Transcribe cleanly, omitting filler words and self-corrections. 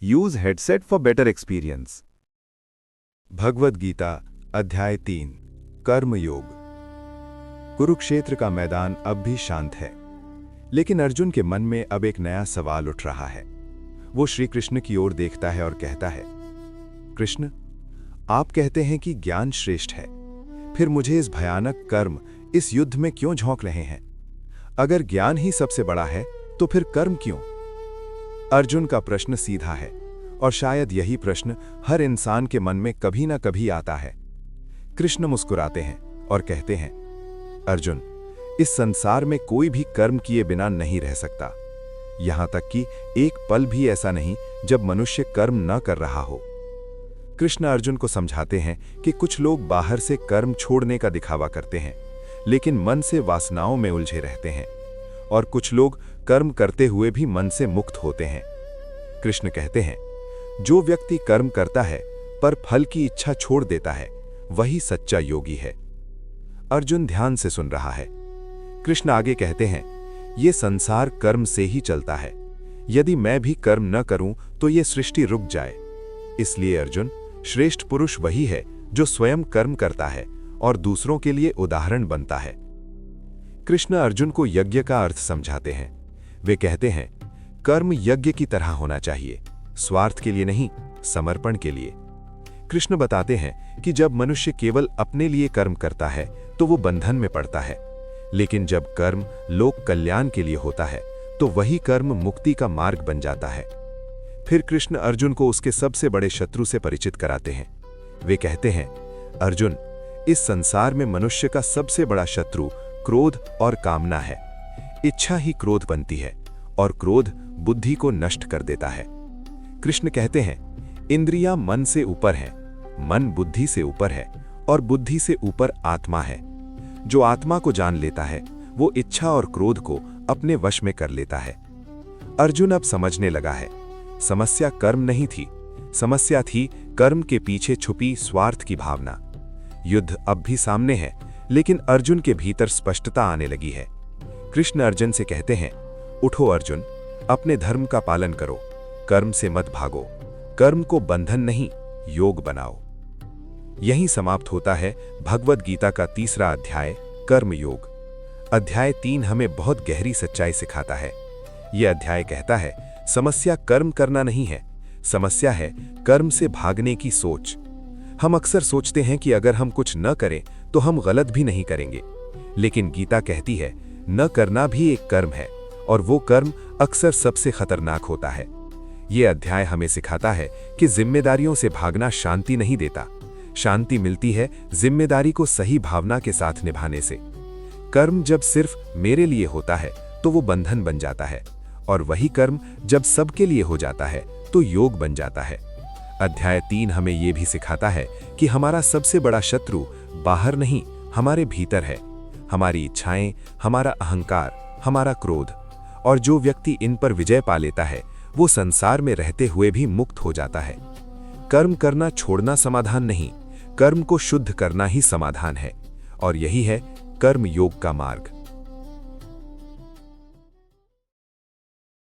Use headset for better experience. Bhagavad Gita अध्याय 3 कर्मयोग। कुरुक्षेत्र का मैदान अब भी शांत है, लेकिन अर्जुन के मन में अब एक नया सवाल उठ रहा है। वो श्री कृष्ण की ओर देखता है और कहता है, कृष्ण, आप कहते हैं कि ज्ञान श्रेष्ठ है, फिर मुझे इस भयानक कर्म, इस युद्ध में क्यों झोंक रहे हैं? अगर ज्ञान ही सबसे बड़ा है तो फिर कर्म क्यों? अर्जुन का प्रश्न सीधा है, और शायद यही प्रश्न हर इंसान के मन में कभी ना कभी आता है। कृष्ण मुस्कुराते हैं और कहते हैं, अर्जुन, इस संसार में कोई भी कर्म किए बिना नहीं रह सकता। यहां तक कि एक पल भी ऐसा नहीं जब मनुष्य कर्म न कर रहा हो। कृष्ण अर्जुन को समझाते हैं कि कुछ लोग बाहर से कर्म छोड़ने का दिखावा करते हैं, लेकिन मन से वासनाओं में उलझे रहते हैं, और कुछ लोग कर्म करते हुए भी मन से मुक्त होते हैं। कृष्ण कहते हैं, जो व्यक्ति कर्म करता है पर फल की इच्छा छोड़ देता है, वही सच्चा योगी है। अर्जुन ध्यान से सुन रहा है। कृष्ण आगे कहते हैं, ये संसार कर्म से ही चलता है। यदि मैं भी कर्म न करूं तो ये सृष्टि रुक जाए। इसलिए अर्जुन, श्रेष्ठ पुरुष वही है जो स्वयं कर्म करता है और दूसरों के लिए उदाहरण बनता है। कृष्ण अर्जुन को यज्ञ का अर्थ समझाते हैं। वे कहते हैं, कर्म यज्ञ की तरह होना चाहिए, स्वार्थ के लिए नहीं, समर्पण के लिए। कृष्ण बताते हैं कि जब मनुष्य केवल अपने लिए कर्म करता है तो वो बंधन में पड़ता है, लेकिन जब कर्म लोक कल्याण के लिए होता है तो वही कर्म मुक्ति का मार्ग बन जाता है। फिर कृष्ण अर्जुन को उसके सबसे बड़े शत्रु से परिचित कराते हैं। वे कहते हैं, अर्जुन, इस संसार में मनुष्य का सबसे बड़ा शत्रु क्रोध और कामना है। इच्छा ही क्रोध बनती है और क्रोध बुद्धि को नष्ट कर देता है। कृष्ण कहते हैं, इंद्रियां मन से ऊपर हैं, मन बुद्धि से ऊपर है और बुद्धि से ऊपर आत्मा है। जो आत्मा को जान लेता है वो इच्छा और क्रोध को अपने वश में कर लेता है। अर्जुन अब समझने लगा है, समस्या कर्म नहीं थी, समस्या थी कर्म के पीछे छुपी स्वार्थ की भावना। युद्ध अब भी सामने है, लेकिन अर्जुन के भीतर स्पष्टता आने लगी है। कृष्ण अर्जुन से कहते हैं, उठो अर्जुन, अपने धर्म का पालन करो, कर्म से मत भागो, कर्म को बंधन नहीं, योग बनाओ। यहीं समाप्त होता है भगवद गीता का 3रा अध्याय, कर्म योग। अध्याय 3 हमें बहुत गहरी सच्चाई सिखाता है। यह अध्याय कहता है, समस्या कर्म करना नहीं है, समस्या है कर्म से भागने की सोच। हम अक्सर सोचते हैं कि अगर हम कुछ न करें तो हम गलत भी नहीं करेंगे, लेकिन गीता कहती है, न करना भी एक कर्म है, और वो कर्म अक्सर सबसे खतरनाक होता है। ये अध्याय हमें सिखाता है कि जिम्मेदारियों से भागना शांति नहीं देता। शांति मिलती है जिम्मेदारी को सही भावना के साथ निभाने से। कर्म जब सिर्फ मेरे लिए होता है तो वो बंधन बन जाता है, और वही कर्म जब सबके लिए हो जाता है तो योग बन जाता है। अध्याय 3 हमें यह भी सिखाता है कि हमारा सबसे बड़ा शत्रु बाहर नहीं, हमारे भीतर है। हमारी इच्छाएं, हमारा अहंकार, हमारा क्रोध। और जो व्यक्ति इन पर विजय पा लेता है वो संसार में रहते हुए भी मुक्त हो जाता है। कर्म करना छोड़ना समाधान नहीं, कर्म को शुद्ध करना ही समाधान है, और यही है कर्म योग का मार्ग।